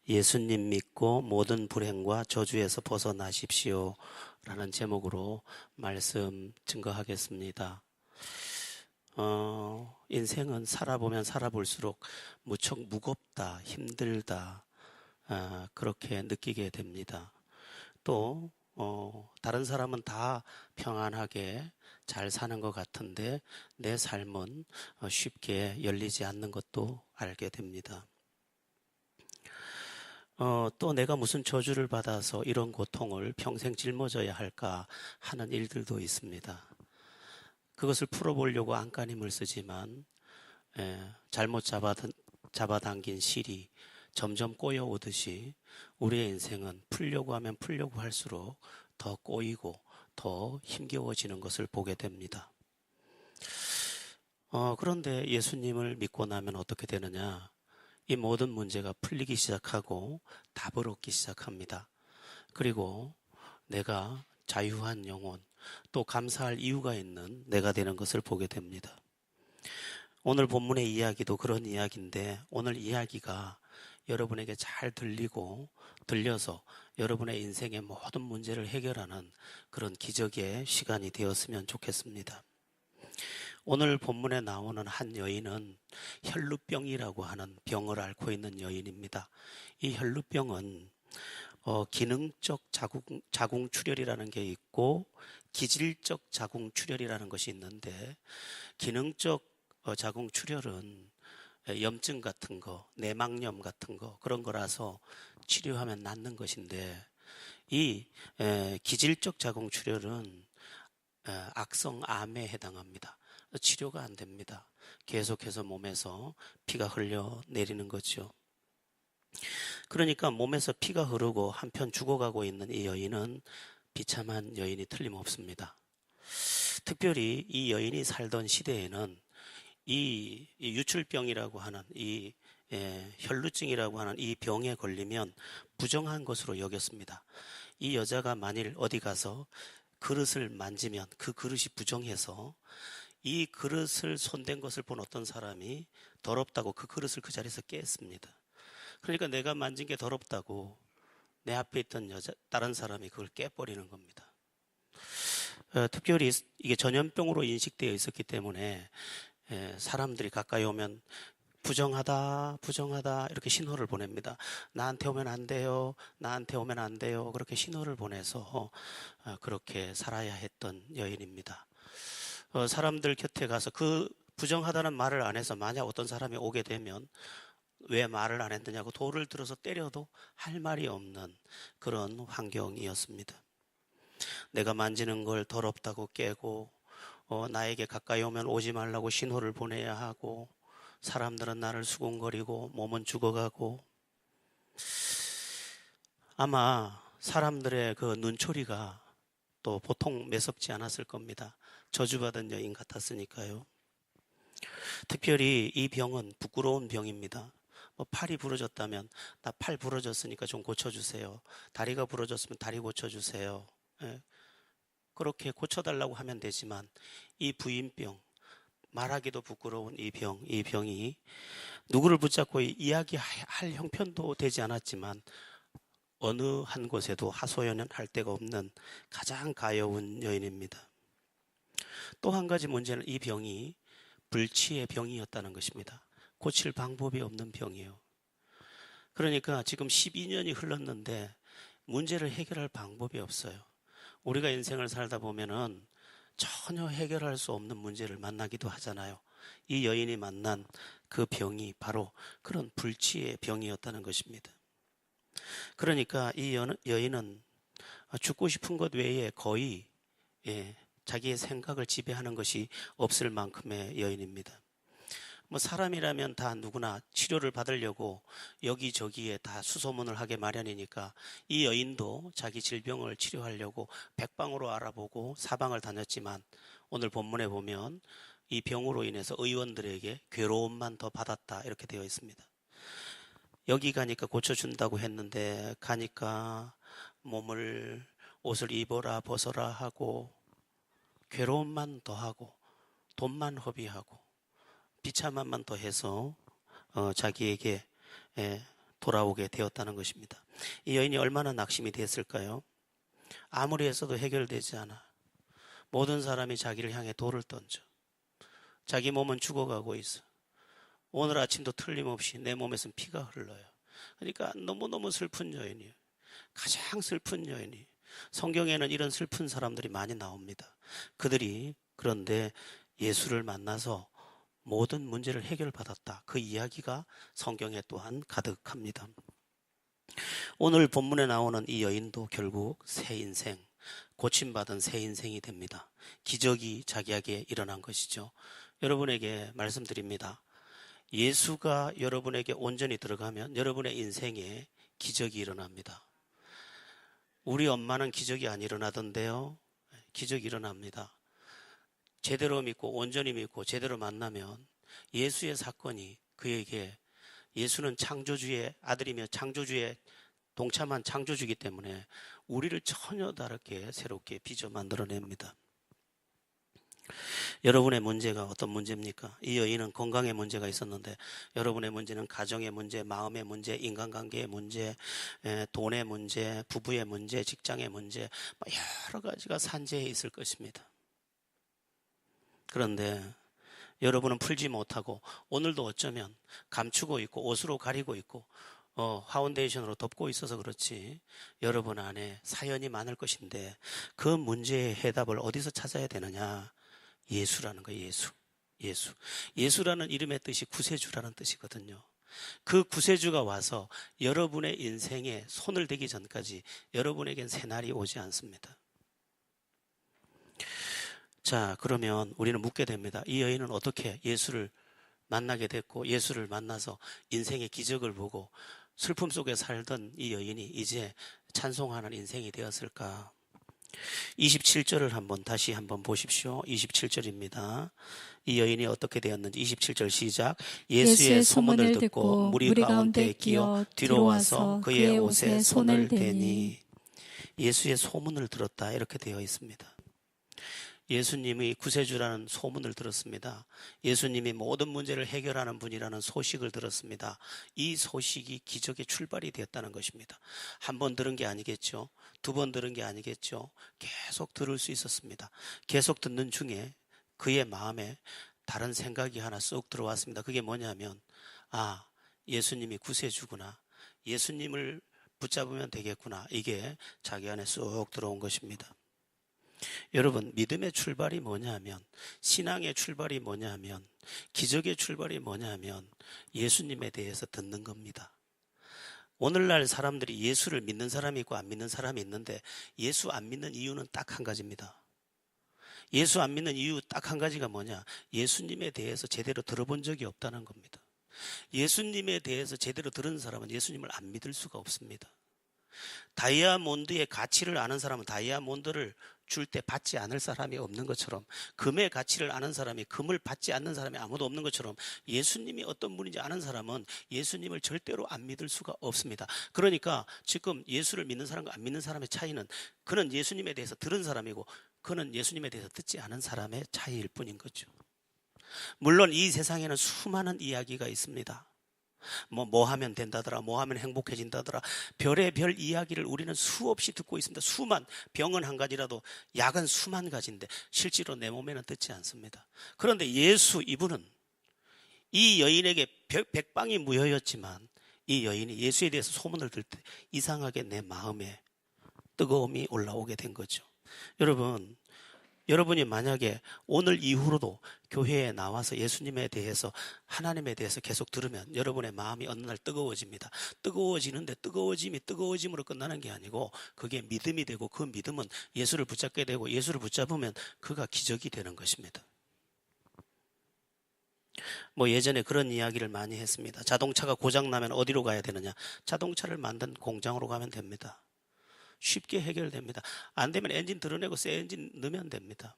예수님 믿고 모든 불행과 저주에서 벗어나십시오 라는 제목으로 말씀 증거하겠습니다. 인생은 살아보면 살아볼수록 무척 무겁다, 힘들다, 그렇게 느끼게 됩니다. 또 다른 사람은 다 평안하게 잘 사는 것 같은데 내 삶은 쉽게 열리지 않는 것도 알게 됩니다. 또 내가 무슨 저주를 받아서 이런 고통을 평생 짊어져야 할까 하는 일들도 있습니다. 그것을 풀어보려고 안간힘을 쓰지만 잘못 잡아당긴 실이 점점 꼬여오듯이 우리의 인생은 풀려고 하면 풀려고 할수록 더 꼬이고 더 힘겨워지는 것을 보게 됩니다. 그런데 예수님을 믿고 나면 어떻게 되느냐? 이 모든 문제가 풀리기 시작하고 답을 얻기 시작합니다. 그리고 내가 자유한 영혼, 또 감사할 이유가 있는 내가 되는 것을 보게 됩니다. 오늘 본문의 이야기도 그런 이야기인데 오늘 이야기가 여러분에게 잘 들려서 여러분의 인생의 모든 문제를 해결하는 그런 기적의 시간이 되었으면 좋겠습니다. 오늘 본문에 나오는 한 여인은 혈루병이라고 하는 병을 앓고 있는 여인입니다. 이 혈루병은 기능적 자궁출혈이라는 게 있고 기질적 자궁출혈이라는 것이 있는데, 기능적 자궁출혈은 염증 같은 거, 내막염 같은 거, 그런 거라서 치료하면 낫는 것인데, 이 기질적 자궁출혈은 악성암에 해당합니다. 치료가 안 됩니다. 계속해서 몸에서 피가 흘러내리는 거죠. 그러니까 몸에서 피가 흐르고 한편 죽어가고 있는 이 여인은 비참한 여인이 틀림없습니다. 특별히 이 여인이 살던 시대에는 이 유출병이라고 하는 이 혈루증이라고 하는 이 병에 걸리면 부정한 것으로 여겼습니다. 이 여자가 만일 어디 가서 그릇을 만지면 그 그릇이 부정해서 이 그릇을 손댄 것을 본 어떤 사람이 더럽다고 그 그릇을 그 자리에서 깼습니다. 그러니까 내가 만진 게 더럽다고 내 앞에 있던 다른 사람이 그걸 깨버리는 겁니다. 특별히 이게 전염병으로 인식되어 있었기 때문에 사람들이 가까이 오면 부정하다 이렇게 신호를 보냅니다. 나한테 오면 안 돼요, 나한테 오면 안 돼요, 그렇게 신호를 보내서 그렇게 살아야 했던 여인입니다. 사람들 곁에 가서 그 부정하다는 말을 안 해서 만약 어떤 사람이 오게 되면 왜 말을 안 했느냐고 돌을 들어서 때려도 할 말이 없는 그런 환경이었습니다. 내가 만지는 걸 더럽다고 깨고 나에게 가까이 오면 오지 말라고 신호를 보내야 하고, 사람들은 나를 수군거리고 몸은 죽어가고, 아마 사람들의 그 눈초리가 또 보통 매섭지 않았을 겁니다. 저주받은 여인 같았으니까요. 특별히 이 병은 부끄러운 병입니다. 팔이 부러졌다면 나 팔 부러졌으니까 좀 고쳐주세요. 다리가 부러졌으면 다리 고쳐주세요. 그렇게 고쳐달라고 하면 되지만 이 부인병, 말하기도 부끄러운 이 병이 누구를 붙잡고 이야기할 형편도 되지 않았지만 어느 한 곳에도 하소연할 데가 없는 가장 가여운 여인입니다. 또 한 가지 문제는 이 병이 불치의 병이었다는 것입니다. 고칠 방법이 없는 병이에요. 그러니까 지금 12년이 흘렀는데 문제를 해결할 방법이 없어요. 우리가 인생을 살다 보면은 전혀 해결할 수 없는 문제를 만나기도 하잖아요. 이 여인이 만난 그 병이 바로 그런 불치의 병이었다는 것입니다. 그러니까 이 여인은 죽고 싶은 것 외에 거의 자기의 생각을 지배하는 것이 없을 만큼의 여인입니다. 사람이라면 다 누구나 치료를 받으려고 여기저기에 다 수소문을 하게 마련이니까 이 여인도 자기 질병을 치료하려고 백방으로 알아보고 사방을 다녔지만 오늘 본문에 보면 이 병으로 인해서 의원들에게 괴로움만 더 받았다 이렇게 되어 있습니다. 여기 가니까 고쳐준다고 했는데 가니까 옷을 입어라 벗어라 하고 괴로움만 더하고 돈만 허비하고 비참함만 더해서 자기에게 돌아오게 되었다는 것입니다. 이 여인이 얼마나 낙심이 됐을까요? 아무리 했어도 해결되지 않아. 모든 사람이 자기를 향해 돌을 던져. 자기 몸은 죽어가고 있어. 오늘 아침도 틀림없이 내 몸에서는 피가 흘러요. 그러니까 너무너무 슬픈 여인이에요. 가장 슬픈 여인이. 성경에는 이런 슬픈 사람들이 많이 나옵니다. 그들이 그런데 예수를 만나서 모든 문제를 해결받았다. 그 이야기가 성경에 또한 가득합니다. 오늘 본문에 나오는 이 여인도 결국 새 인생, 고침받은 새 인생이 됩니다. 기적이 자기에게 일어난 것이죠. 여러분에게 말씀드립니다. 예수가 여러분에게 온전히 들어가면 여러분의 인생에 기적이 일어납니다. 우리 엄마는 기적이 안 일어나던데요. 기적이 일어납니다. 제대로 믿고 온전히 믿고 제대로 만나면 예수의 사건이 그에게, 예수는 창조주의 아들이며 창조주의 동참한 창조주이기 때문에 우리를 전혀 다르게 새롭게 빚어 만들어냅니다. 여러분의 문제가 어떤 문제입니까? 이 여인은 건강의 문제가 있었는데 여러분의 문제는 가정의 문제, 마음의 문제, 인간관계의 문제, 돈의 문제, 부부의 문제, 직장의 문제, 여러 가지가 산재해 있을 것입니다. 그런데 여러분은 풀지 못하고 오늘도 어쩌면 감추고 있고 옷으로 가리고 있고 파운데이션으로 덮고 있어서 그렇지 여러분 안에 사연이 많을 것인데 그 문제의 해답을 어디서 찾아야 되느냐? 예수라는 거예요. 예수라는 이름의 뜻이 구세주라는 뜻이거든요. 그 구세주가 와서 여러분의 인생에 손을 대기 전까지 여러분에겐 새날이 오지 않습니다. 자, 그러면 우리는 묻게 됩니다. 이 여인은 어떻게 예수를 만나게 됐고 예수를 만나서 인생의 기적을 보고 슬픔 속에 살던 이 여인이 이제 찬송하는 인생이 되었을까? 27절을 다시 한번 보십시오. 27절입니다. 이 여인이 어떻게 되었는지 27절 시작. 예수의 소문을 듣고 무리 가운데 끼어 뒤로 와서 그의 옷에 손을 대니. 예수의 소문을 들었다 이렇게 되어 있습니다. 예수님이 구세주라는 소문을 들었습니다. 예수님이 모든 문제를 해결하는 분이라는 소식을 들었습니다. 이 소식이 기적의 출발이 되었다는 것입니다. 한 번 들은 게 아니겠죠. 두 번 들은 게 아니겠죠. 계속 들을 수 있었습니다. 계속 듣는 중에 그의 마음에 다른 생각이 하나 쏙 들어왔습니다. 그게 뭐냐면 예수님이 구세주구나. 예수님을 붙잡으면 되겠구나. 이게 자기 안에 쏙 들어온 것입니다. 여러분, 믿음의 출발이 뭐냐면, 신앙의 출발이 뭐냐면, 기적의 출발이 뭐냐면 예수님에 대해서 듣는 겁니다. 오늘날 사람들이 예수를 믿는 사람이 있고 안 믿는 사람이 있는데 예수 안 믿는 이유는 딱 한 가지입니다. 예수 안 믿는 이유 딱 한 가지가 뭐냐? 예수님에 대해서 제대로 들어본 적이 없다는 겁니다. 예수님에 대해서 제대로 들은 사람은 예수님을 안 믿을 수가 없습니다. 다이아몬드의 가치를 아는 사람은 다이아몬드를 줄 때 받지 않을 사람이 없는 것처럼, 금의 가치를 아는 사람이 금을 받지 않는 사람이 아무도 없는 것처럼, 예수님이 어떤 분인지 아는 사람은 예수님을 절대로 안 믿을 수가 없습니다. 그러니까 지금 예수를 믿는 사람과 안 믿는 사람의 차이는, 그는 예수님에 대해서 들은 사람이고 그는 예수님에 대해서 듣지 않은 사람의 차이일 뿐인 거죠. 물론 이 세상에는 수많은 이야기가 있습니다. 뭐 하면 된다더라, 뭐 하면 행복해진다더라, 별의 별 이야기를 우리는 수없이 듣고 있습니다. 병은 한 가지라도 약은 수만 가지인데 실제로 내 몸에는 듣지 않습니다. 그런데 이분은 이 여인에게 백방이 무효였지만 이 여인이 예수에 대해서 소문을 들 때 이상하게 내 마음에 뜨거움이 올라오게 된 거죠. 여러분이 만약에 오늘 이후로도 교회에 나와서 예수님에 대해서, 하나님에 대해서 계속 들으면 여러분의 마음이 어느 날 뜨거워집니다. 뜨거워지는데 뜨거워짐이 뜨거워짐으로 끝나는 게 아니고 그게 믿음이 되고, 그 믿음은 예수를 붙잡게 되고, 예수를 붙잡으면 그가 기적이 되는 것입니다. 예전에 그런 이야기를 많이 했습니다. 자동차가 고장나면 어디로 가야 되느냐? 자동차를 만든 공장으로 가면 됩니다. 쉽게 해결됩니다. 안 되면 엔진 드러내고 새 엔진 넣으면 됩니다.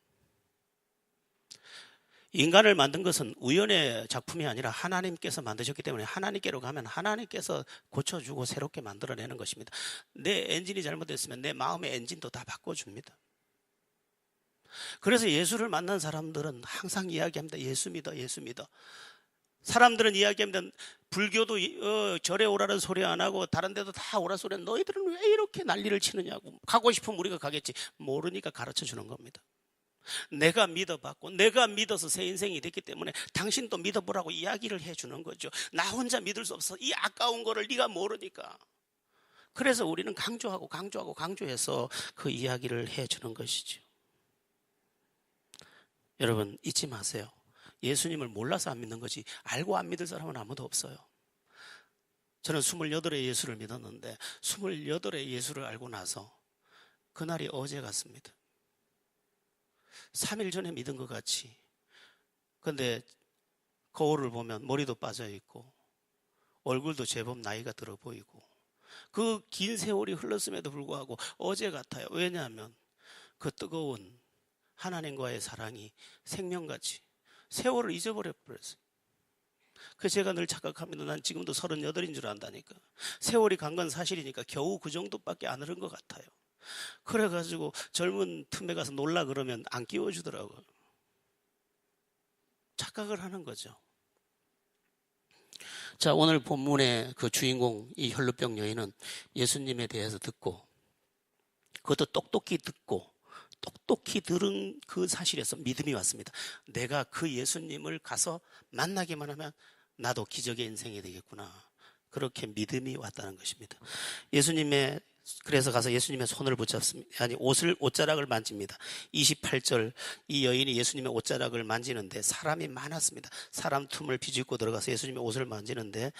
인간을 만든 것은 우연의 작품이 아니라 하나님께서 만드셨기 때문에 하나님께로 가면 하나님께서 고쳐주고 새롭게 만들어내는 것입니다. 내 엔진이 잘못됐으면 내 마음의 엔진도 다 바꿔줍니다. 그래서 예수를 만난 사람들은 항상 이야기합니다. 예수 믿어, 예수 믿어. 사람들은 이야기합니다. 불교도 절에 오라는 소리 안 하고 다른 데도 다 오라 소리, 너희들은 왜 이렇게 난리를 치느냐고. 가고 싶으면 우리가 가겠지. 모르니까 가르쳐 주는 겁니다. 내가 믿어봤고 내가 믿어서 새 인생이 됐기 때문에 당신도 믿어보라고 이야기를 해주는 거죠. 나 혼자 믿을 수 없어. 이 아까운 거를 네가 모르니까. 그래서 우리는 강조해서 그 이야기를 해주는 것이죠. 여러분 잊지 마세요. 예수님을 몰라서 안 믿는 거지 알고 안 믿을 사람은 아무도 없어요. 저는 28의 예수를 믿었는데 28의 예수를 알고 나서 그날이 어제 같습니다. 3일 전에 믿은 것 같이. 근데 거울을 보면 머리도 빠져 있고 얼굴도 제법 나이가 들어 보이고 그 긴 세월이 흘렀음에도 불구하고 어제 같아요. 왜냐하면 그 뜨거운 하나님과의 사랑이 생명같이 세월을 잊어버려 버렸어요. 그래서 제가 늘 착각합니다. 난 지금도 38인 줄 안다니까. 세월이 간 건 사실이니까 겨우 그 정도밖에 안 흐른 것 같아요. 그래가지고 젊은 틈에 가서 놀라 그러면 안 끼워주더라고요. 착각을 하는 거죠. 자, 오늘 본문의 그 주인공 이 혈루병 여인은 예수님에 대해서 듣고 그것도 똑똑히 듣고 똑똑히 들은 그 사실에서 믿음이 왔습니다. 내가 그 예수님을 가서 만나기만 하면 나도 기적의 인생이 되겠구나. 그렇게 믿음이 왔다는 것입니다. 그래서 가서 예수님의 손을 붙잡습니다. 아니, 옷자락을 만집니다. 28절, 이 여인이 예수님의 옷자락을 만지는데 사람이 많았습니다. 사람 틈을 비집고 들어가서 예수님의 옷을 만지는데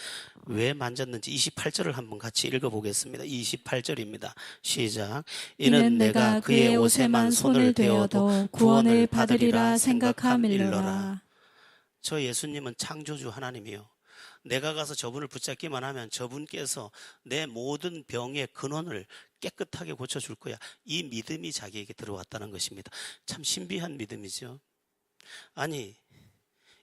왜 만졌는지 28절을 한번 같이 읽어보겠습니다. 28절입니다. 시작. 이는 내가 그의 옷에만 손을 대어도 구원을 받으리라 생각함일러라. 저 예수님은 창조주 하나님이요. 내가 가서 저분을 붙잡기만 하면 저분께서 내 모든 병의 근원을 깨끗하게 고쳐줄 거야. 이 믿음이 자기에게 들어왔다는 것입니다. 참 신비한 믿음이죠. 아니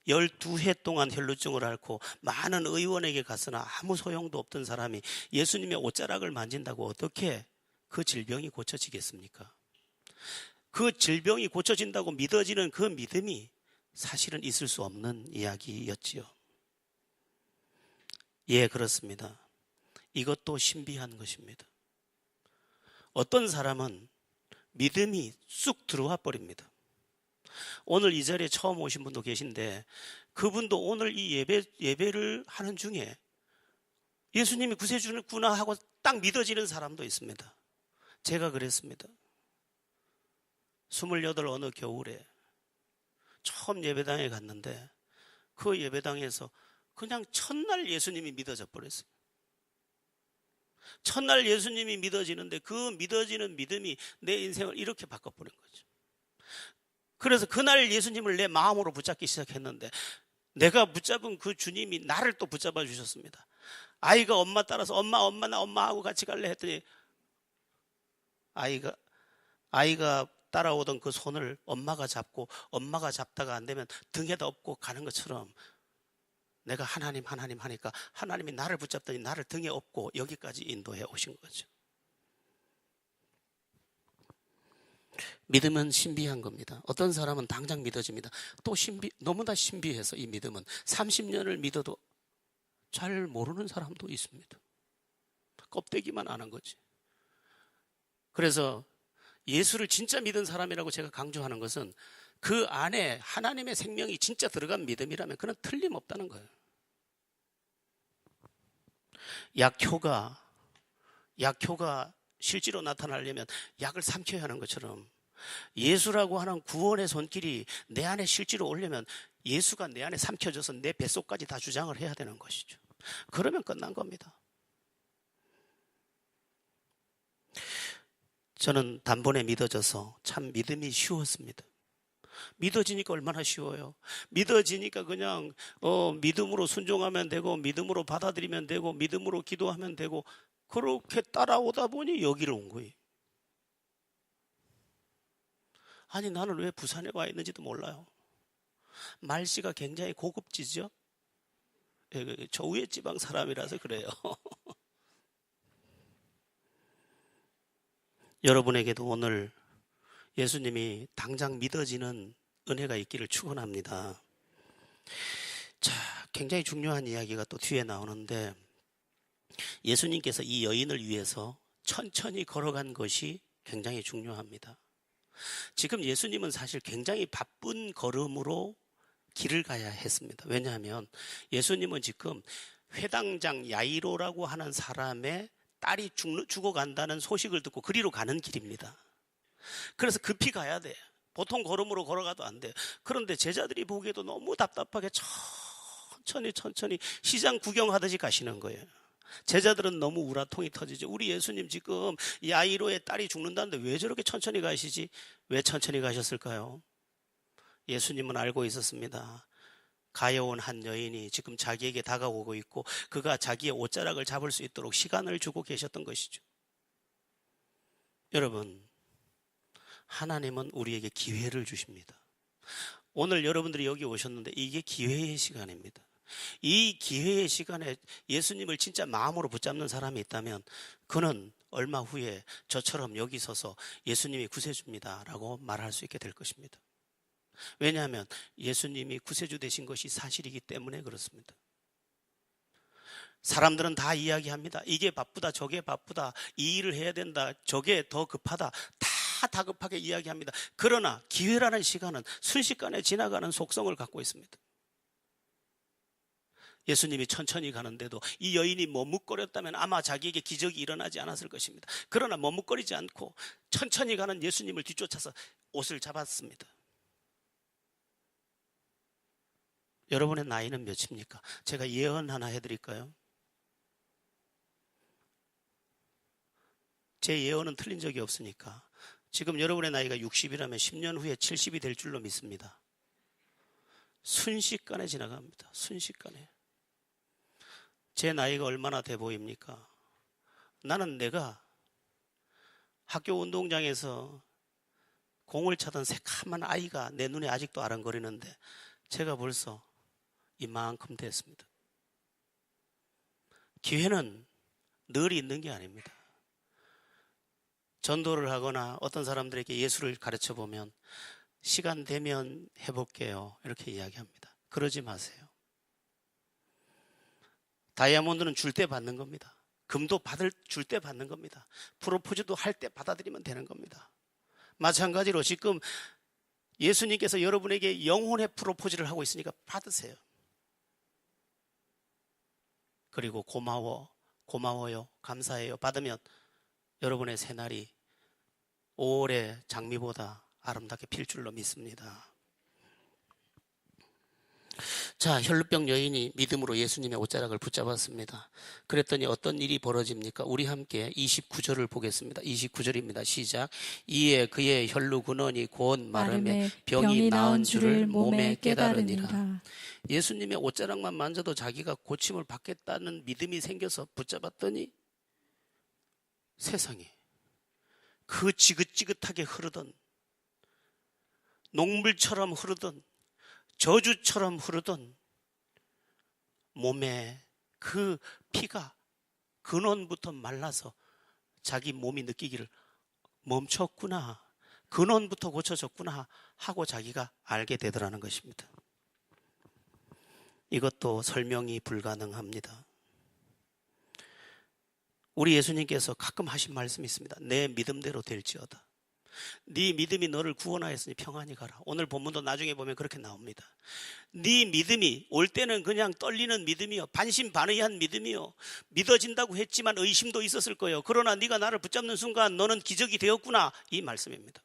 12해 동안 혈루증을 앓고 많은 의원에게 갔으나 아무 소용도 없던 사람이 예수님의 옷자락을 만진다고 어떻게 그 질병이 고쳐지겠습니까? 그 질병이 고쳐진다고 믿어지는 그 믿음이 사실은 있을 수 없는 이야기였지요. 예, 그렇습니다. 이것도 신비한 것입니다. 어떤 사람은 믿음이 쑥 들어와 버립니다. 오늘 이 자리에 처음 오신 분도 계신데 그분도 오늘 이 예배를 하는 중에 예수님이 구세주구나 하고 딱 믿어지는 사람도 있습니다. 제가 그랬습니다. 28 어느 겨울에 처음 예배당에 갔는데 그 예배당에서 그냥 첫날 예수님이 믿어져 버렸어요. 첫날 예수님이 믿어지는데 그 믿어지는 믿음이 내 인생을 이렇게 바꿔버린 거죠. 그래서 그날 예수님을 내 마음으로 붙잡기 시작했는데 내가 붙잡은 그 주님이 나를 또 붙잡아 주셨습니다. 아이가 엄마 따라서 엄마 나 엄마하고 같이 갈래 했더니 아이가 따라오던 그 손을 엄마가 잡고 엄마가 잡다가 안 되면 등에다 업고 가는 것처럼 내가 하나님 하니까 하나님이 나를 붙잡더니 나를 등에 업고 여기까지 인도해 오신 거죠. 믿음은 신비한 겁니다. 어떤 사람은 당장 믿어집니다. 또 너무나 신비해서 이 믿음은 30년을 믿어도 잘 모르는 사람도 있습니다. 껍데기만 아는 거지. 그래서 예수를 진짜 믿은 사람이라고 제가 강조하는 것은 그 안에 하나님의 생명이 진짜 들어간 믿음이라면 그는 틀림없다는 거예요. 약효가 실제로 나타나려면 약을 삼켜야 하는 것처럼 예수라고 하는 구원의 손길이 내 안에 실제로 오려면 예수가 내 안에 삼켜져서 내 뱃속까지 다 주장을 해야 되는 것이죠. 그러면 끝난 겁니다. 저는 단번에 믿어져서 참 믿음이 쉬웠습니다. 믿어지니까 얼마나 쉬워요. 믿어지니까 그냥 믿음으로 순종하면 되고 믿음으로 받아들이면 되고 믿음으로 기도하면 되고 그렇게 따라오다 보니 여기를 온 거예요. 아니 나는 왜 부산에 와 있는지도 몰라요. 말씨가 굉장히 고급지죠. 저 위에 지방 사람이라서 그래요. 여러분에게도 오늘 예수님이 당장 믿어지는 은혜가 있기를 축원합니다. 자, 굉장히 중요한 이야기가 또 뒤에 나오는데, 예수님께서 이 여인을 위해서 천천히 걸어간 것이 굉장히 중요합니다. 지금 예수님은 사실 굉장히 바쁜 걸음으로 길을 가야 했습니다. 왜냐하면 예수님은 지금 회당장 야이로라고 하는 사람의 딸이 죽어간다는 소식을 듣고 그리로 가는 길입니다. 그래서 급히 가야 돼. 보통 걸음으로 걸어가도 안 돼. 그런데 제자들이 보기에도 너무 답답하게 천천히 시장 구경하듯이 가시는 거예요. 제자들은 너무 우라통이 터지죠. 우리 예수님 지금 야이로의 딸이 죽는다는데 왜 저렇게 천천히 가시지? 왜 천천히 가셨을까요? 예수님은 알고 있었습니다. 가여운 한 여인이 지금 자기에게 다가오고 있고 그가 자기의 옷자락을 잡을 수 있도록 시간을 주고 계셨던 것이죠. 여러분, 하나님은 우리에게 기회를 주십니다. 오늘 여러분들이 여기 오셨는데 이게 기회의 시간입니다. 이 기회의 시간에 예수님을 진짜 마음으로 붙잡는 사람이 있다면 그는 얼마 후에 저처럼 여기 서서 예수님이 구세주입니다 라고 말할 수 있게 될 것입니다. 왜냐하면 예수님이 구세주 되신 것이 사실이기 때문에 그렇습니다. 사람들은 다 이야기합니다. 이게 바쁘다, 저게 바쁘다, 이 일을 해야 된다, 저게 더 급하다, 다 다급하게 이야기합니다. 그러나 기회라는 시간은 순식간에 지나가는 속성을 갖고 있습니다. 예수님이 천천히 가는데도 이 여인이 머뭇거렸다면 아마 자기에게 기적이 일어나지 않았을 것입니다. 그러나 머뭇거리지 않고 천천히 가는 예수님을 뒤쫓아서 옷을 잡았습니다. 여러분의 나이는 몇입니까? 제가 예언 하나 해드릴까요? 제 예언은 틀린 적이 없으니까 지금 여러분의 나이가 60이라면 10년 후에 70이 될 줄로 믿습니다. 순식간에 지나갑니다. 순식간에. 제 나이가 얼마나 돼 보입니까? 나는 내가 학교 운동장에서 공을 차던 새카만 아이가 내 눈에 아직도 아른거리는데 제가 벌써 이만큼 됐습니다. 기회는 늘 있는 게 아닙니다. 전도를 하거나 어떤 사람들에게 예수를 가르쳐 보면 시간 되면 해볼게요 이렇게 이야기합니다. 그러지 마세요. 다이아몬드는 줄 때 받는 겁니다. 금도 줄 때 받는 겁니다. 프로포즈도 할 때 받아들이면 되는 겁니다. 마찬가지로 지금 예수님께서 여러분에게 영혼의 프로포즈를 하고 있으니까 받으세요. 그리고 고마워요, 감사해요 받으면 여러분의 새날이 5월의 장미보다 아름답게 필 줄로 믿습니다. 자, 혈루병 여인이 믿음으로 예수님의 옷자락을 붙잡았습니다. 그랬더니 어떤 일이 벌어집니까? 우리 함께 29절을 보겠습니다. 29절입니다. 시작. 이에 그의 혈루 근원이 곧 마름에 병이 나은 줄을 몸에 깨달으니라. 예수님의 옷자락만 만져도 자기가 고침을 받겠다는 믿음이 생겨서 붙잡았더니 세상에 그 지긋지긋하게 흐르던 녹물처럼 흐르던 저주처럼 흐르던 몸에 그 피가 근원부터 말라서 자기 몸이 느끼기를 멈췄구나, 근원부터 고쳐졌구나 하고 자기가 알게 되더라는 것입니다. 이것도 설명이 불가능합니다. 우리 예수님께서 가끔 하신 말씀이 있습니다. 내 믿음대로 될지어다. 네 믿음이 너를 구원하였으니 평안히 가라. 오늘 본문도 나중에 보면 그렇게 나옵니다. 네 믿음이 올 때는 그냥 떨리는 믿음이요, 반신반의한 믿음이요, 믿어진다고 했지만 의심도 있었을 거예요. 그러나 네가 나를 붙잡는 순간 너는 기적이 되었구나, 이 말씀입니다.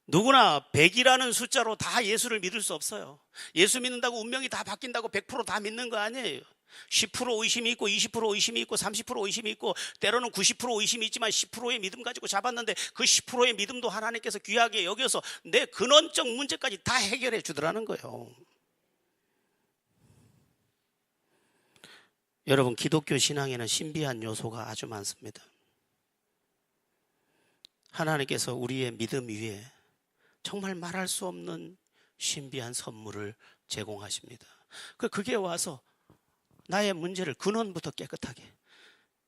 누구나 100이라는 숫자로 다 예수를 믿을 수 없어요. 예수 믿는다고 운명이 다 바뀐다고 100% 다 믿는 거 아니에요. 10% 의심이 있고 20% 의심이 있고 30% 의심이 있고 때로는 90% 의심이 있지만 10%의 믿음 가지고 잡았는데 그 10%의 믿음도 하나님께서 귀하게 여겨서 내 근원적 문제까지 다 해결해 주더라는 거예요. 여러분, 기독교 신앙에는 신비한 요소가 아주 많습니다. 하나님께서 우리의 믿음 위에 정말 말할 수 없는 신비한 선물을 제공하십니다. 그게 와서 나의 문제를 근원부터 깨끗하게.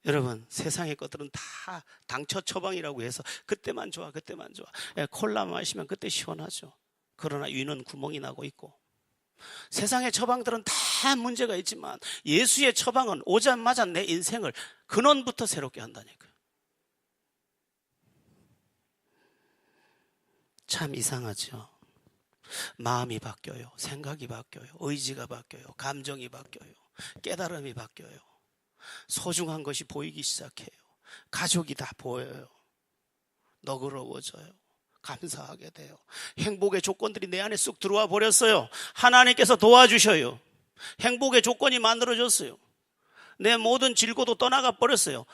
여러분, 세상의 것들은 다 당처 처방이라고 해서 그때만 좋아, 그때만 좋아. 콜라 마시면 그때 시원하죠. 그러나 위는 구멍이 나고 있고 세상의 처방들은 다 문제가 있지만 예수의 처방은 오자마자 내 인생을 근원부터 새롭게 한다니까요. 참 이상하죠. 마음이 바뀌어요. 생각이 바뀌어요. 의지가 바뀌어요. 감정이 바뀌어요. 깨달음이 바뀌어요. 소중한 것이 보이기 시작해요. 가족이 다 보여요. 너그러워져요. 감사하게 돼요. 행복의 조건들이 내 안에 쑥 들어와 버렸어요. 하나님께서 도와주셔요. 행복의 조건이 만들어졌어요. 내 모든 질고도 떠나가 버렸어요.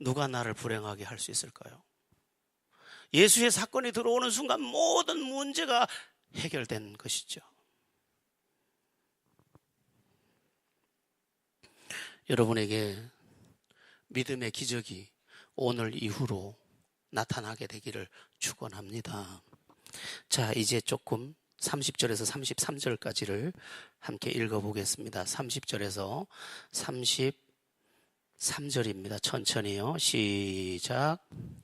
누가 나를 불행하게 할 수 있을까요? 예수의 사건이 들어오는 순간 모든 문제가 해결된 것이죠. 여러분에게 믿음의 기적이 오늘 이후로 나타나게 되기를 축원합니다. 자, 이제 조금 30절에서 33절까지를 함께 읽어보겠습니다. 30절에서 33절입니다. 천천히요. 시작.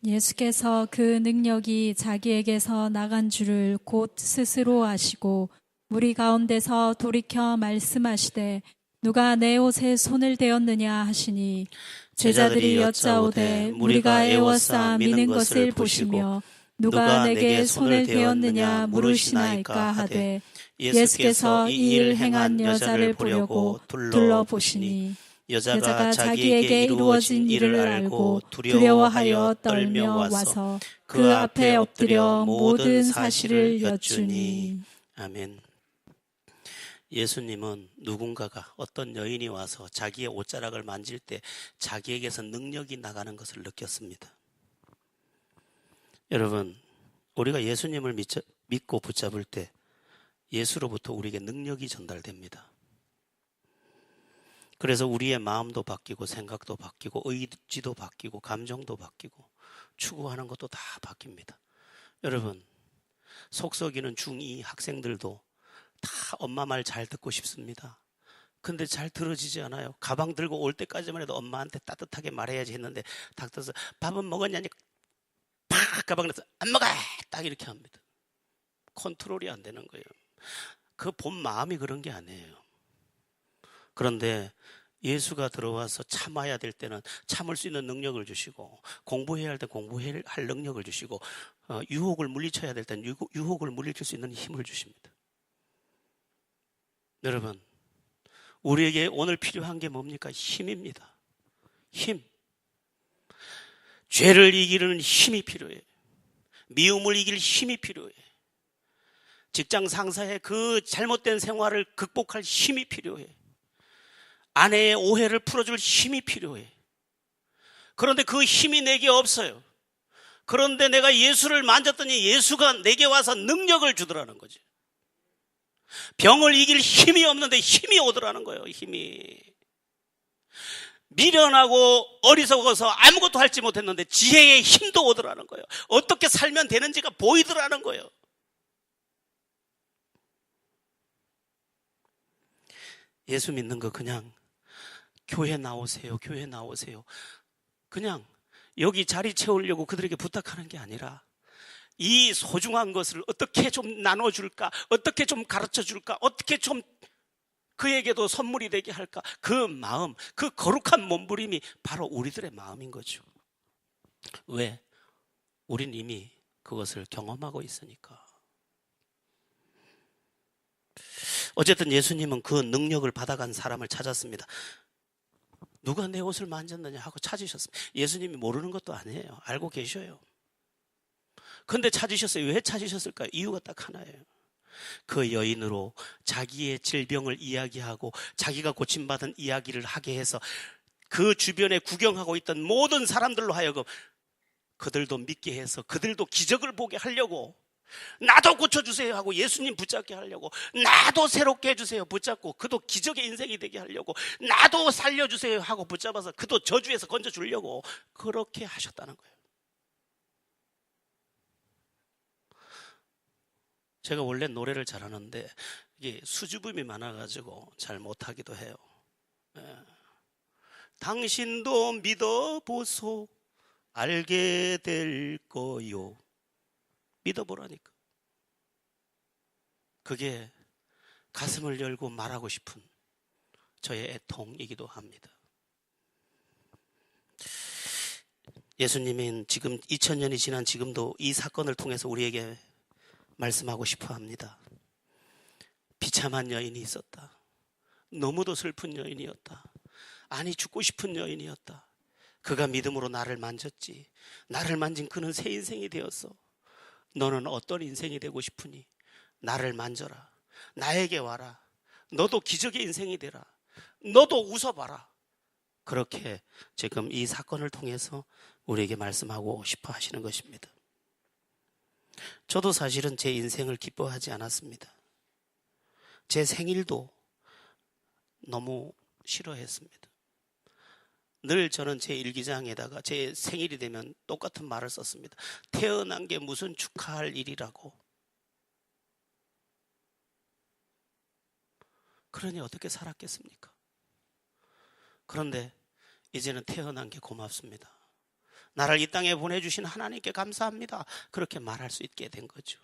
예수께서 그 능력이 자기에게서 나간 줄을 곧 스스로 아시고 무리 가운데서 돌이켜 말씀하시되 누가 내 옷에 손을 대었느냐 하시니 제자들이 여짜오되 우리가 애워싸 미는 것을 보시며 누가 내게 손을 대었느냐 물으시나이까 하되 예수께서 이 일을 행한 여자를 보려고 둘러보시니 여자가 자기에게 이루어진 일을 알고 두려워하여 떨며 와서 그 앞에 엎드려 모든 사실을 여쭈니. 아멘. 예수님은 누군가가 어떤 여인이 와서 자기의 옷자락을 만질 때 자기에게서 능력이 나가는 것을 느꼈습니다. 여러분, 우리가 예수님을 믿고 붙잡을 때 예수로부터 우리에게 능력이 전달됩니다. 그래서 우리의 마음도 바뀌고 생각도 바뀌고 의지도 바뀌고 감정도 바뀌고 추구하는 것도 다 바뀝니다. 여러분, 속썩이는 중2 학생들도 다 엄마 말 잘 듣고 싶습니다. 근데 잘 들어지지 않아요. 가방 들고 올 때까지만 해도 엄마한테 따뜻하게 말해야지 했는데 닥터서 밥은 먹었냐니 팍 가방 내서 안 먹어! 딱 이렇게 합니다. 컨트롤이 안 되는 거예요. 그 본 마음이 그런 게 아니에요. 그런데 예수가 들어와서 참아야 될 때는 참을 수 있는 능력을 주시고 공부해야 할 때 공부할 능력을 주시고 유혹을 물리쳐야 될 때는 유혹을 물리칠 수 있는 힘을 주십니다. 여러분, 우리에게 오늘 필요한 게 뭡니까? 힘입니다. 힘. 죄를 이기는 힘이 필요해. 미움을 이길 힘이 필요해. 직장 상사의 그 잘못된 생활을 극복할 힘이 필요해. 아내의 오해를 풀어줄 힘이 필요해. 그런데 그 힘이 내게 없어요. 그런데 내가 예수를 만졌더니 예수가 내게 와서 능력을 주더라는 거지. 병을 이길 힘이 없는데 힘이 오더라는 거예요. 힘이. 미련하고 어리석어서 아무것도 할지 못했는데 지혜의 힘도 오더라는 거예요. 어떻게 살면 되는지가 보이더라는 거예요. 예수 믿는 거 그냥 교회 나오세요. 교회 나오세요. 그냥 여기 자리 채우려고 그들에게 부탁하는 게 아니라 이 소중한 것을 어떻게 좀 나눠줄까? 어떻게 좀 가르쳐줄까? 어떻게 좀 그에게도 선물이 되게 할까? 그 마음, 그 거룩한 몸부림이 바로 우리들의 마음인 거죠. 왜? 우린 이미 그것을 경험하고 있으니까. 어쨌든 예수님은 그 능력을 받아간 사람을 찾았습니다. 누가 내 옷을 만졌느냐 하고 찾으셨습니다. 예수님이 모르는 것도 아니에요. 알고 계셔요. 근데 찾으셨어요. 왜 찾으셨을까요? 이유가 딱 하나예요. 그 여인으로 자기의 질병을 이야기하고 자기가 고침받은 이야기를 하게 해서 그 주변에 구경하고 있던 모든 사람들로 하여금 그들도 믿게 해서 그들도 기적을 보게 하려고, 나도 고쳐주세요 하고 예수님 붙잡게 하려고, 나도 새롭게 해주세요 붙잡고 그도 기적의 인생이 되게 하려고, 나도 살려주세요 하고 붙잡아서 그도 저주에서 건져주려고 그렇게 하셨다는 거예요. 제가 원래 노래를 잘하는데 이게 수줍음이 많아가지고 잘 못하기도 해요. 당신도 믿어보소 알게 될 거요. 믿어보라니까. 그게 가슴을 열고 말하고 싶은 저의 애통이기도 합니다. 예수님은 지금 2000년이 지난 지금도 이 사건을 통해서 우리에게 말씀하고 싶어 합니다. 비참한 여인이 있었다. 너무도 슬픈 여인이었다. 아니, 죽고 싶은 여인이었다. 그가 믿음으로 나를 만졌지. 나를 만진 그는 새 인생이 되었어. 너는 어떤 인생이 되고 싶으니? 나를 만져라. 나에게 와라. 너도 기적의 인생이 되라. 너도 웃어봐라. 그렇게 지금 이 사건을 통해서 우리에게 말씀하고 싶어 하시는 것입니다. 저도 사실은 제 인생을 기뻐하지 않았습니다. 제 생일도 너무 싫어했습니다. 늘 저는 제 일기장에다가 제 생일이 되면 똑같은 말을 썼습니다. 태어난 게 무슨 축하할 일이라고. 그러니 어떻게 살았겠습니까? 그런데 이제는 태어난 게 고맙습니다. 나를 이 땅에 보내주신 하나님께 감사합니다. 그렇게 말할 수 있게 된 거죠.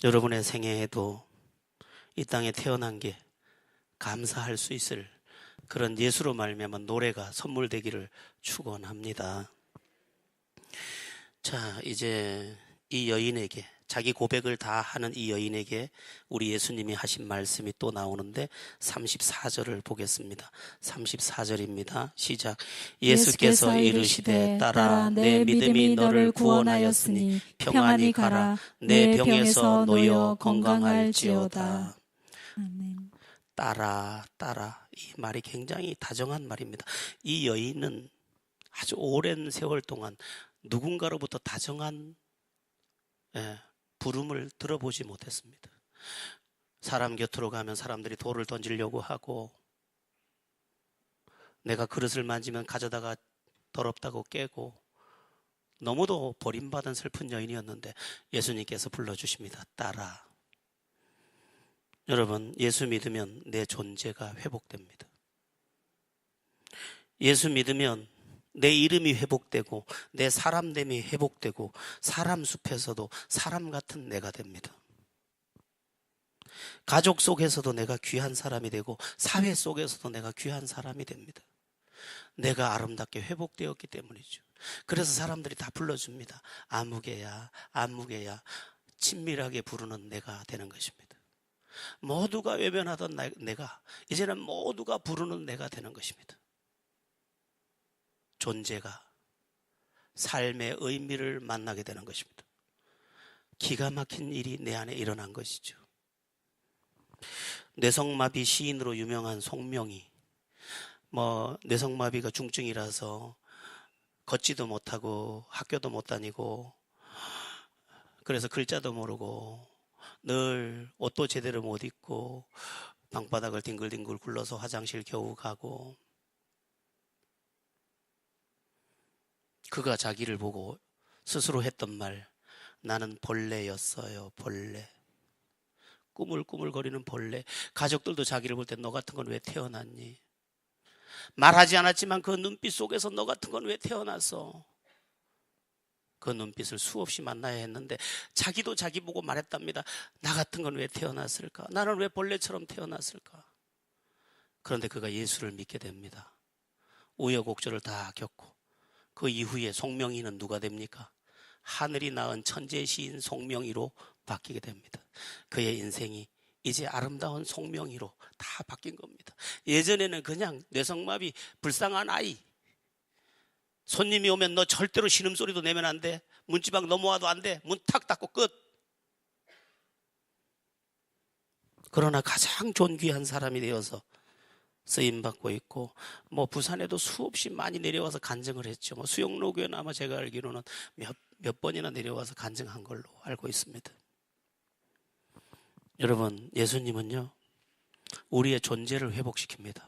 여러분의 생애에도 이 땅에 태어난 게 감사할 수 있을 그런 예수로 말미암아 노래가 선물되기를 축원합니다. 자, 이제 이 여인에게, 자기 고백을 다 하는 이 여인에게 우리 예수님이 하신 말씀이 또 나오는데 34절을 보겠습니다. 34절입니다. 시작. 예수께서 이르시되 딸아, 내 믿음이 너를 구원하였으니 평안히 가라. 내 병에서 놓여 건강할지어다. 아멘. 딸아, 딸아. 이 말이 굉장히 다정한 말입니다. 이 여인은 아주 오랜 세월 동안 누군가로부터 다정한 부름을 들어보지 못했습니다. 사람 곁으로 가면 사람들이 돌을 던지려고 하고, 내가 그릇을 만지면 가져다가 더럽다고 깨고, 너무도 버림받은 슬픈 여인이었는데 예수님께서 불러주십니다. 딸아. 여러분, 예수 믿으면 내 존재가 회복됩니다. 예수 믿으면 내 이름이 회복되고 내 사람됨이 회복되고 사람 숲에서도 사람 같은 내가 됩니다. 가족 속에서도 내가 귀한 사람이 되고 사회 속에서도 내가 귀한 사람이 됩니다. 내가 아름답게 회복되었기 때문이죠. 그래서 사람들이 다 불러줍니다. 아무개야, 아무개야. 친밀하게 부르는 내가 되는 것입니다. 모두가 외면하던 내가 이제는 모두가 부르는 내가 되는 것입니다. 존재가 삶의 의미를 만나게 되는 것입니다. 기가 막힌 일이 내 안에 일어난 것이죠. 뇌성마비 시인으로 유명한 송명이, 뇌성마비가 중증이라서 걷지도 못하고 학교도 못 다니고 그래서 글자도 모르고 늘 옷도 제대로 못 입고 방바닥을 뒹굴뒹굴 굴러서 화장실 겨우 가고, 그가 자기를 보고 스스로 했던 말, 나는 벌레였어요. 벌레. 꾸물꾸물거리는 벌레. 가족들도 자기를 볼 때 너 같은 건 왜 태어났니? 말하지 않았지만 그 눈빛 속에서 너 같은 건 왜 태어났어? 그 눈빛을 수없이 만나야 했는데 자기도 자기 보고 말했답니다. 나 같은 건 왜 태어났을까? 나는 왜 벌레처럼 태어났을까? 그런데 그가 예수를 믿게 됩니다. 우여곡절을 다 겪고 그 이후에 송명이는 누가 됩니까? 하늘이 낳은 천재 시인 송명이로 바뀌게 됩니다. 그의 인생이 이제 아름다운 송명이로 다 바뀐 겁니다. 예전에는 그냥 뇌성마비 불쌍한 아이, 손님이 오면 너 절대로 신음소리도 내면 안 돼. 문지방 넘어와도 안 돼. 문 탁 닫고 끝. 그러나 가장 존귀한 사람이 되어서 쓰임받고 있고, 부산에도 수없이 많이 내려와서 간증을 했죠. 수영로교회는 아마 제가 알기로는 몇 번이나 내려와서 간증한 걸로 알고 있습니다. 여러분, 예수님은요, 우리의 존재를 회복시킵니다.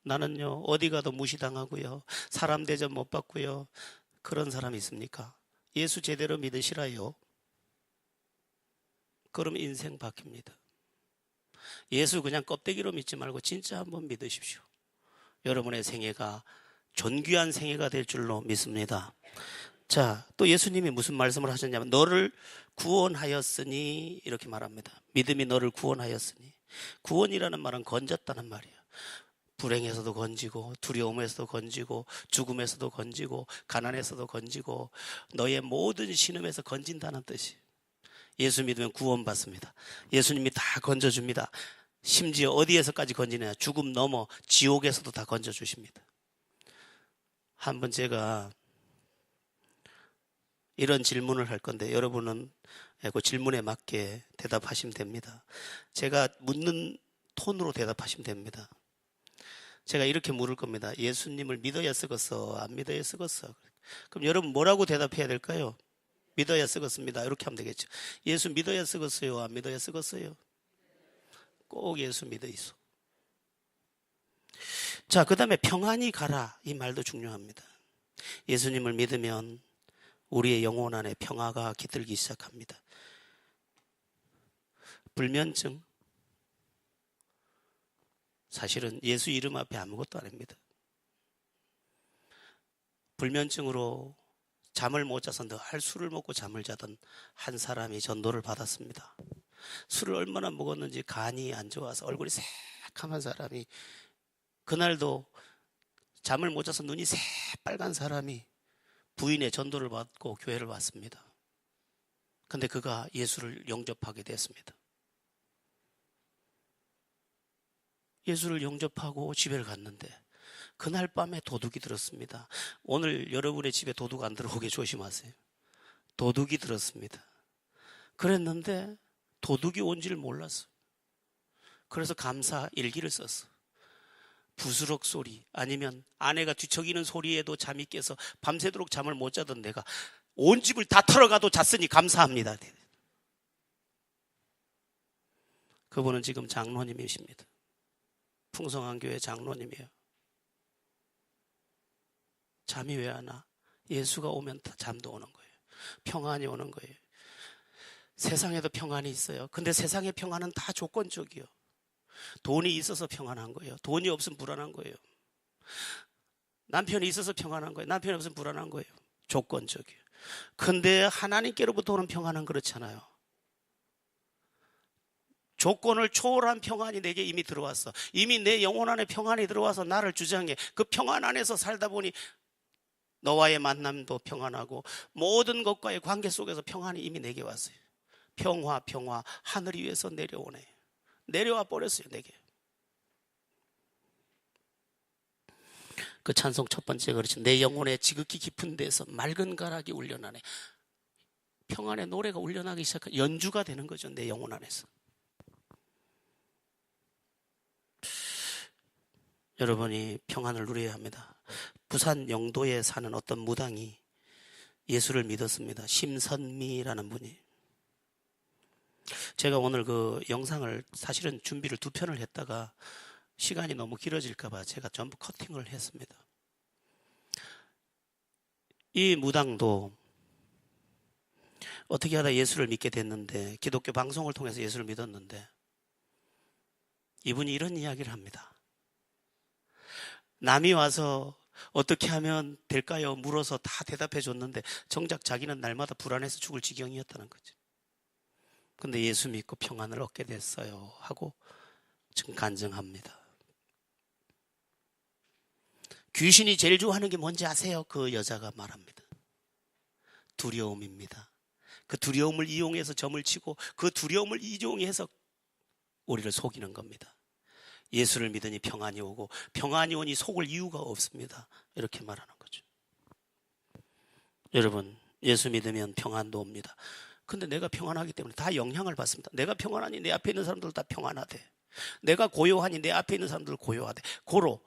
나는요, 어디 가도 무시당하고요, 사람 대접 못 받고요, 그런 사람이 있습니까? 예수 제대로 믿으시라요. 그럼 인생 바뀝니다. 예수 그냥 껍데기로 믿지 말고 진짜 한번 믿으십시오. 여러분의 생애가 존귀한 생애가 될 줄로 믿습니다. 자, 또 예수님이 무슨 말씀을 하셨냐면 너를 구원하였으니 이렇게 말합니다. 믿음이 너를 구원하였으니. 구원이라는 말은 건졌다는 말이에요. 불행에서도 건지고 두려움에서도 건지고 죽음에서도 건지고 가난에서도 건지고 너의 모든 신음에서 건진다는 뜻이. 예수 믿으면 구원받습니다. 예수님이 다 건져줍니다. 심지어 어디에서까지 건지냐, 죽음 넘어 지옥에서도 다 건져주십니다. 한번 제가 이런 질문을 할 건데 여러분은 그 질문에 맞게 대답하시면 됩니다. 제가 묻는 톤으로 대답하시면 됩니다. 제가 이렇게 물을 겁니다. 예수님을 믿어야 쓰겠어? 안 믿어야 쓰겠어? 그럼 여러분 뭐라고 대답해야 될까요? 믿어야 쓰겠습니다. 이렇게 하면 되겠죠. 예수 믿어야 쓰겠어요? 안 믿어야 쓰겠어요? 꼭 예수 믿어 있어. 자, 그 다음에 평안히 가라. 이 말도 중요합니다. 예수님을 믿으면 우리의 영혼 안에 평화가 깃들기 시작합니다. 불면증, 사실은 예수 이름 앞에 아무것도 아닙니다. 불면증으로 잠을 못 자서 늘 술을 먹고 잠을 자던 한 사람이 전도를 받았습니다. 술을 얼마나 먹었는지 간이 안 좋아서 얼굴이 새카만 사람이, 그날도 잠을 못 자서 눈이 새빨간 사람이 부인의 전도를 받고 교회를 왔습니다. 근데 그가 예수를 영접하게 됐습니다. 예수를 영접하고 집에 갔는데 그날 밤에 도둑이 들었습니다. 오늘 여러분의 집에 도둑 안 들어오게 조심하세요. 도둑이 들었습니다. 그랬는데 도둑이 온 줄 몰랐어요. 그래서 감사 일기를 썼어. 부스럭 소리 아니면 아내가 뒤척이는 소리에도 잠이 깨서 밤새도록 잠을 못 자던 내가 온 집을 다 털어가도 잤으니 감사합니다. 그분은 지금 장로님이십니다. 풍성한 교회 장로님이에요. 잠이 왜 안 와? 예수가 오면 잠도 오는 거예요. 평안이 오는 거예요. 세상에도 평안이 있어요. 근데 세상의 평안은 다 조건적이요. 돈이 있어서 평안한 거예요. 돈이 없으면 불안한 거예요. 남편이 있어서 평안한 거예요. 남편이 없으면 불안한 거예요. 조건적이에요. 근데 하나님께로부터 오는 평안은 그렇잖아요. 조건을 초월한 평안이 내게 이미 들어왔어. 이미 내 영혼 안에 평안이 들어와서 나를 주장해. 그 평안 안에서 살다 보니 너와의 만남도 평안하고 모든 것과의 관계 속에서 평안이 이미 내게 왔어요. 평화 하늘 위에서 내려오네. 내려와 버렸어요. 내게. 그 찬송 첫 번째 그렇죠. 내 영혼의 지극히 깊은 데서 맑은 가락이 울려나네. 평안의 노래가 울려나기 시작한 연주가 되는 거죠. 내 영혼 안에서. 여러분이 평안을 누려야 합니다. 부산 영도에 사는 어떤 무당이 예수를 믿었습니다. 심선미라는 분이. 제가 오늘 그 영상을 사실은 준비를 2편을 했다가 시간이 너무 길어질까봐 제가 전부 커팅을 했습니다. 이 무당도 어떻게 하다 예수를 믿게 됐는데, 기독교 방송을 통해서 예수를 믿었는데, 이분이 이런 이야기를 합니다. 남이 와서 어떻게 하면 될까요? 물어서 다 대답해 줬는데 정작 자기는 날마다 불안해서 죽을 지경이었다는 거죠. 근데 예수 믿고 평안을 얻게 됐어요 하고 지금 간증합니다. 귀신이 제일 좋아하는 게 뭔지 아세요? 그 여자가 말합니다. 두려움입니다. 그 두려움을 이용해서 점을 치고 그 두려움을 이용해서 우리를 속이는 겁니다. 예수를 믿으니 평안이 오고 평안이 오니 속을 이유가 없습니다. 이렇게 말하는 거죠. 여러분, 예수 믿으면 평안도 옵니다. 근데 내가 평안하기 때문에 다 영향을 받습니다. 내가 평안하니 내 앞에 있는 사람들 다 평안하대. 내가 고요하니 내 앞에 있는 사람들 고요하대. 고로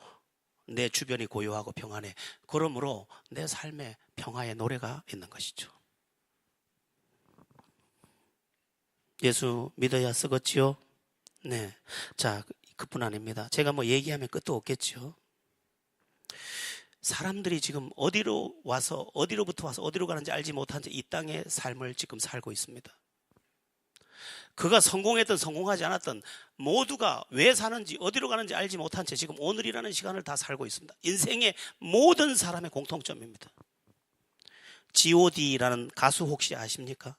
내 주변이 고요하고 평안해. 그러므로 내 삶에 평화의 노래가 있는 것이죠. 예수 믿어야 쓰겠지요? 네. 자, 그뿐 아닙니다. 제가 뭐 얘기하면 끝도 없겠죠. 사람들이 지금 어디로부터 와서 어디로 가는지 알지 못한 채 이 땅의 삶을 지금 살고 있습니다. 그가 성공했든 성공하지 않았든 모두가 왜 사는지 어디로 가는지 알지 못한 채 지금 오늘이라는 시간을 다 살고 있습니다. 인생의 모든 사람의 공통점입니다. G.O.D라는 가수 혹시 아십니까?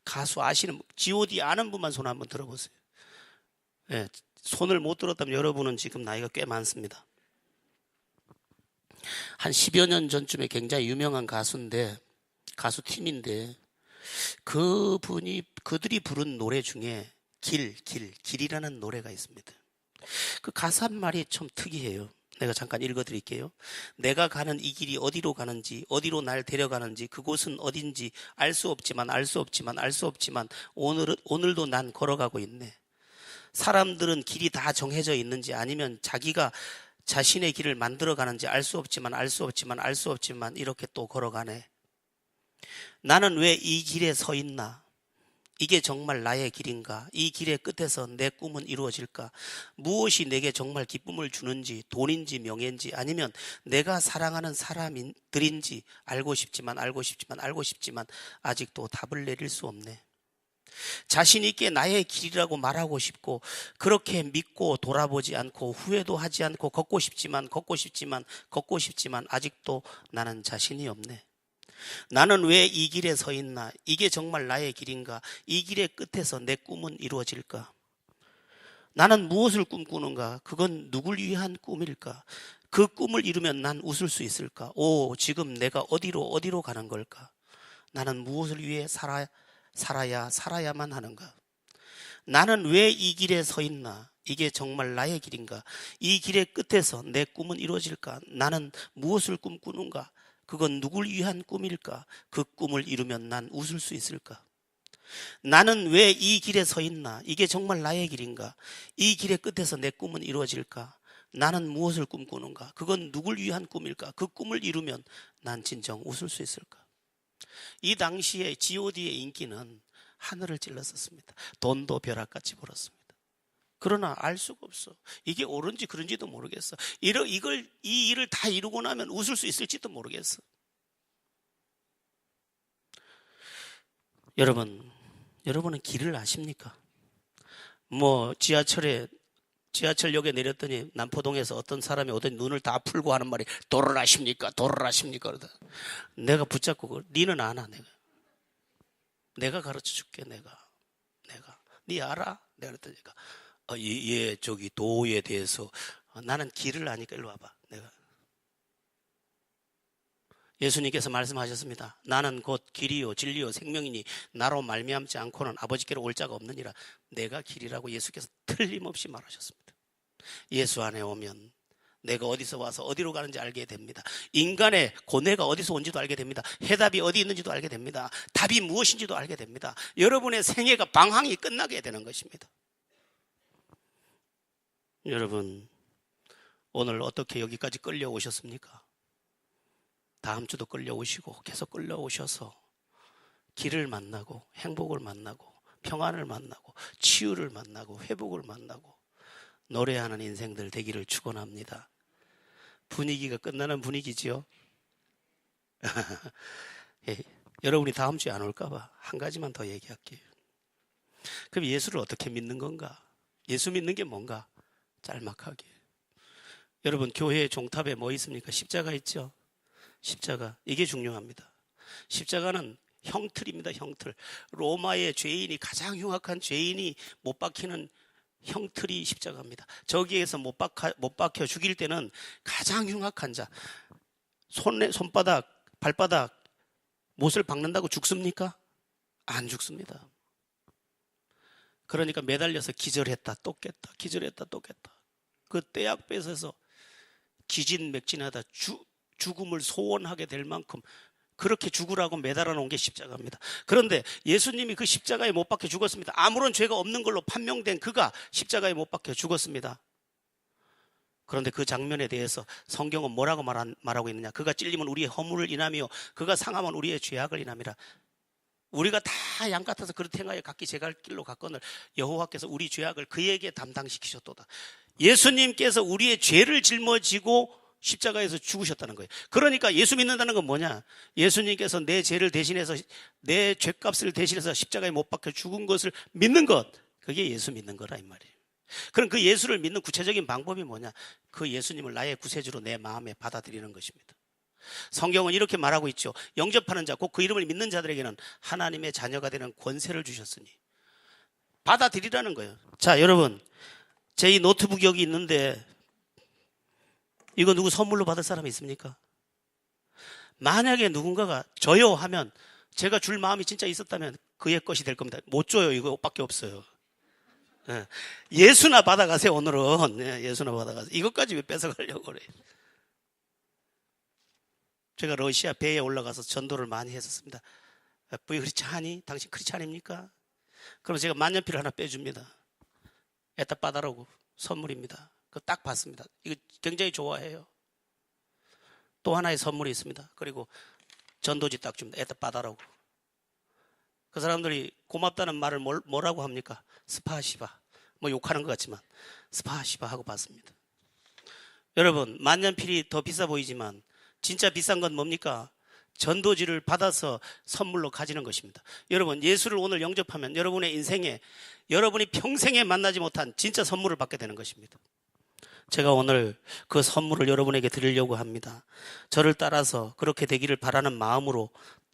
가수 아시는, G.O.D 아는 분만 손 한번 들어보세요. 예, 손을 못 들었다면 여러분은 지금 나이가 꽤 많습니다. 한 10여 년 전쯤에 굉장히 유명한 가수인데, 가수팀인데, 그들이 부른 노래 중에 길이라는 노래가 있습니다. 그 가사 한 말이 좀 특이해요. 내가 잠깐 읽어드릴게요. 내가 가는 이 길이 어디로 가는지, 어디로 날 데려가는지, 그곳은 어딘지 알 수 없지만 오늘도 난 걸어가고 있네. 사람들은 길이 다 정해져 있는지 아니면 자기가 자신의 길을 만들어 가는지 알 수 없지만 이렇게 또 걸어가네. 나는 왜 이 길에 서 있나? 이게 정말 나의 길인가? 이 길의 끝에서 내 꿈은 이루어질까? 무엇이 내게 정말 기쁨을 주는지, 돈인지 명예인지 아니면 내가 사랑하는 사람들인지 알고 싶지만 아직도 답을 내릴 수 없네. 자신 있게 나의 길이라고 말하고 싶고 그렇게 믿고 돌아보지 않고 후회도 하지 않고 걷고 싶지만 아직도 나는 자신이 없네. 나는 왜 이 길에 서 있나? 이게 정말 나의 길인가? 이 길의 끝에서 내 꿈은 이루어질까? 나는 무엇을 꿈꾸는가? 그건 누굴 위한 꿈일까? 그 꿈을 이루면 난 웃을 수 있을까? 지금 내가 어디로 가는 걸까? 나는 무엇을 위해 살아야만 하는가? 나는 왜 이 길에 서 있나? 이게 정말 나의 길인가? 이 길의 끝에서 내 꿈은 이루어질까? 나는 무엇을 꿈꾸는가? 그건 누굴 위한 꿈일까? 그 꿈을 이루면 난 웃을 수 있을까? 나는 왜 이 길에 서 있나? 이게 정말 나의 길인가? 이 길의 끝에서 내 꿈은 이루어질까? 나는 무엇을 꿈꾸는가? 그건 누굴 위한 꿈일까? 그 꿈을 이루면 난 진정 웃을 수 있을까? 이 당시에 G.O.D의 인기는 하늘을 찔렀었습니다. 돈도 벼락같이 벌었습니다. 그러나 알 수가 없어. 이게 옳은지 그런지도 모르겠어. 이 일을 다 이루고 나면 웃을 수 있을지도 모르겠어. 여러분은 길을 아십니까? 지하철역에 내렸더니 남포동에서 어떤 사람이 오더니 눈을 다 풀고 하는 말이 도를 아십니까? 그러다. 내가 붙잡고 니는 아나 내가 가르쳐 줄게 내가. 니 알아? 내가 그랬더니 저기 도에 대해서 나는 길을 아니까 일로 와봐. 예수님께서 말씀하셨습니다. 나는 곧 길이요 진리요 생명이니 나로 말미암지 않고는 아버지께로 올 자가 없느니라. 내가 길이라고 예수께서 틀림없이 말하셨습니다. 예수 안에 오면 내가 어디서 와서 어디로 가는지 알게 됩니다. 인간의 고뇌가 어디서 온지도 알게 됩니다. 해답이 어디 있는지도 알게 됩니다. 답이 무엇인지도 알게 됩니다. 여러분의 생애가 방황이 끝나게 되는 것입니다. 여러분, 오늘 어떻게 여기까지 끌려오셨습니까? 다음 주도 끌려오시고 계속 끌려오셔서 길을 만나고 행복을 만나고 평안을 만나고 치유를 만나고 회복을 만나고 노래하는 인생들 되기를 축원합니다. 분위기가 끝나는 분위기지요. 여러분이 다음 주에 안 올까 봐 한 가지만 더 얘기할게요. 그럼 예수를 어떻게 믿는 건가? 예수 믿는 게 뭔가? 짤막하게. 여러분, 교회의 종탑에 뭐 있습니까? 십자가 있죠? 십자가. 이게 중요합니다. 십자가는 형틀입니다. 형틀. 로마의 죄인이, 가장 흉악한 죄인이 못 박히는 형틀이 십자가입니다. 저기에서 못 박혀 죽일 때는 가장 흉악한 자, 손바닥, 발바닥, 못을 박는다고 죽습니까? 안 죽습니다. 그러니까 매달려서 기절했다 또 깼다, 기절했다 또 깼다. 그 떼약 뺏어서 기진맥진하다 죽음을 소원하게 될 만큼 그렇게 죽으라고 매달아 놓은 게 십자가입니다. 그런데 예수님이 그 십자가에 못 박혀 죽었습니다. 아무런 죄가 없는 걸로 판명된 그가 십자가에 못 박혀 죽었습니다. 그런데 그 장면에 대해서 성경은 뭐라고 말하고 있느냐? 그가 찔림은 우리의 허물을 인하며 그가 상함은 우리의 죄악을 인함이라. 우리가 다 양 같아서 그릇 행하여 각기 제 갈 길로 갔거늘 여호와께서 우리 죄악을 그에게 담당시키셨도다. 예수님께서 우리의 죄를 짊어지고 십자가에서 죽으셨다는 거예요. 그러니까 예수 믿는다는 건 뭐냐? 예수님께서 내 죄를 대신해서, 내 죄값을 대신해서 십자가에 못 박혀 죽은 것을 믿는 것, 그게 예수 믿는 거라 이 말이에요. 그럼 그 예수를 믿는 구체적인 방법이 뭐냐? 그 예수님을 나의 구세주로 내 마음에 받아들이는 것입니다. 성경은 이렇게 말하고 있죠. 영접하는 자, 곧 그 이름을 믿는 자들에게는 하나님의 자녀가 되는 권세를 주셨으니. 받아들이라는 거예요. 자, 여러분, 제 이 노트북 여기 있는데 이거 누구 선물로 받을 사람이 있습니까? 만약에 누군가가 줘요 하면 제가 줄 마음이 진짜 있었다면 그의 것이 될 겁니다. 못 줘요. 이거밖에 없어요. 예수나 받아가세요. 오늘은 예수나 받아가세요. 이것까지 왜 뺏어가려고 그래요? 제가 러시아 배에 올라가서 전도를 많이 했었습니다. 부이 크리스찬이? 당신 크리스찬입니까? 그럼 제가 만년필을 하나 빼줍니다. 에따 빠다라고 선물입니다. 그거 딱 받습니다. 이거 굉장히 좋아해요. 또 하나의 선물이 있습니다. 그리고 전도지 딱 줍니다. 에따 빠다라고. 그 사람들이 고맙다는 말을 뭐라고 합니까? 스파시바. 뭐 욕하는 것 같지만 스파시바 하고 받습니다. 여러분, 만년필이 더 비싸 보이지만 진짜 비싼 건 뭡니까? 전도지를 받아서 선물로 가지는 것입니다. 여러분, 예수를 오늘 영접하면 여러분의 인생에 여러분이 평생에 만나지 못한 진짜 선물을 받게 되는 것입니다. 제가 오늘 그 선물을 여러분에게 드리려고 합니다. 저를 따라서 그렇게 되기를 바라는 마음으로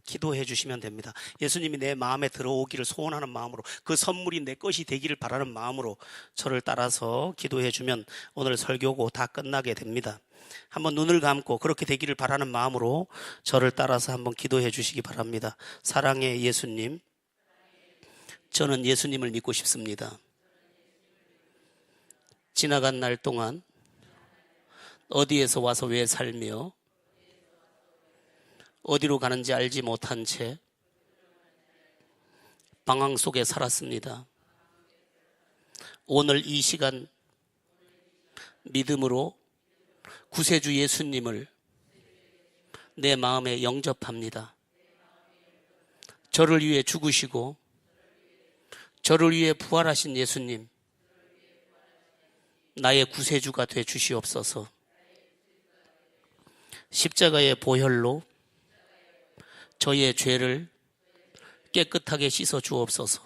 기도해 주시면 됩니다. 예수님이 내 마음에 들어오기를 소원하는 마음으로, 그 선물이 내 것이 되기를 바라는 마음으로 저를 따라서 기도해 주면 오늘 설교고 다 끝나게 됩니다. 한번 눈을 감고 그렇게 되기를 바라는 마음으로 저를 따라서 한번 기도해 주시기 바랍니다. 사랑의 예수님, 저는 예수님을 믿고 싶습니다. 지나간 날 동안 어디에서 와서 왜 살며 어디로 가는지 알지 못한 채 방황 속에 살았습니다. 오늘 이 시간 믿음으로 구세주 예수님을 내 마음에 영접합니다. 저를 위해 죽으시고 저를 위해 부활하신 예수님, 나의 구세주가 돼 주시옵소서. 십자가의 보혈로 저의 죄를 깨끗하게 씻어 주옵소서.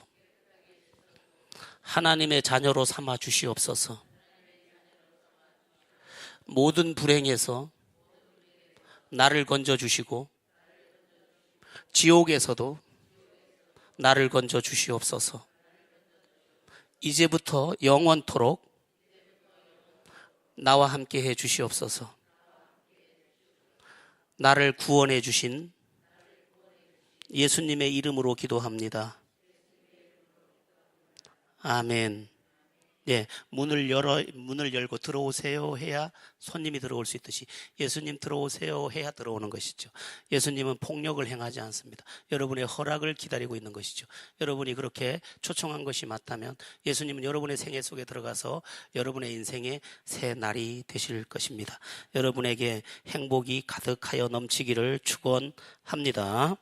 하나님의 자녀로 삼아 주시옵소서. 모든 불행에서 나를 건져 주시고 지옥에서도 나를 건져 주시옵소서. 이제부터 영원토록 나와 함께 해 주시옵소서. 나를 구원해 주신 예수님의 이름으로 기도합니다. 아멘. 예, 문을 열고 들어오세요 해야 손님이 들어올 수 있듯이 예수님 들어오세요 해야 들어오는 것이죠. 예수님은 폭력을 행하지 않습니다. 여러분의 허락을 기다리고 있는 것이죠. 여러분이 그렇게 초청한 것이 맞다면 예수님은 여러분의 생애 속에 들어가서 여러분의 인생의 새 날이 되실 것입니다. 여러분에게 행복이 가득하여 넘치기를 축원합니다.